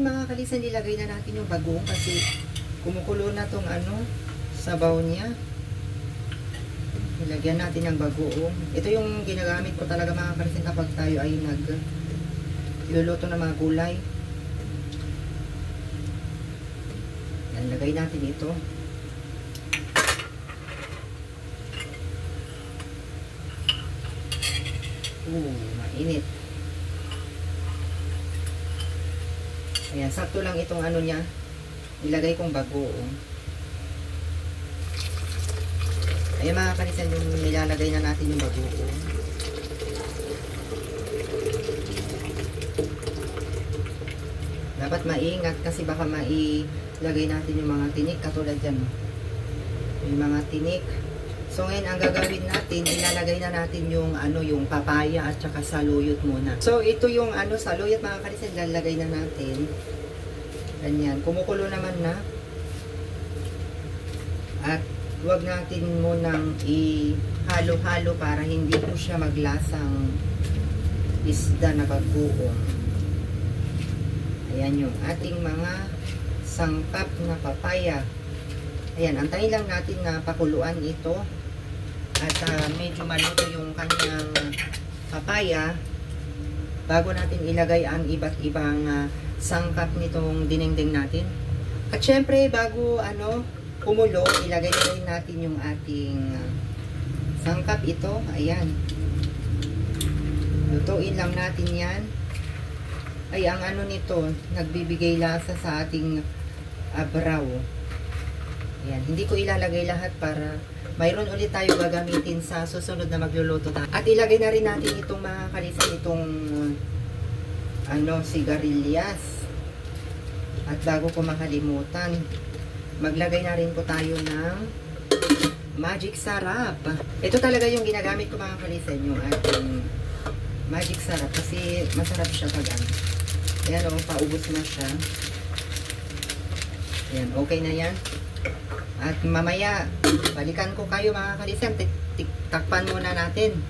Mga kalisan, nilagay na natin yung bagoong kasi kumukulo na tong sabaw niya. Nilagyan natin ng bagoong. Ito yung ginagamit ko talaga mga kalisan kapag tayo ay nagluluto ng mga gulay. Yan, lagay natin ito. Mainit. Ayan, sakto lang itong niya. Ilagay kong bagoong. Ayan mga kalisan, yung nilalagay na natin yung bagoong. Dapat maingat kasi baka mailagay natin yung mga tinik katulad dyan. Yung mga tinik. So ngayon ang gagawin natin, ilalagay na natin yung yung papaya at saka saluyot muna. So ito yung saluyot mga kalisan, ilalagay na natin. Ganyan, kumukulo naman na. At huwag natin munang ihalo-halo para hindi po siya maglasang isda na bagoong. Ayan yung ating mga sangkap na papaya. Ayan, antayin lang natin na pakuluan ito. At medyo maluto yung kanyang papaya bago natin ilagay ang iba't ibang sangkap nitong dinengdeng natin. At syempre bago kumulo, ilagay na rin natin yung ating sangkap ito. Ayan, lutuin lang natin yan. Ay, ang nito, nagbibigay lasa sa ating abraw. Ayan, hindi ko ilalagay lahat para mayroon ulit tayo gagamitin sa susunod na magluluto tayo. At ilagay na rin natin itong mga kalisan, itong sigarilyas. At bago ko makalimutan, maglagay na rin po tayo ng magic sarap. Ito talaga yung ginagamit ko mga kalisan, yung ating magic sarap kasi masarap siya pag ayan paubos na siya. Ayan, okay na yan. At mamaya, balikan ko kayo mga kalisan. Takpan muna natin.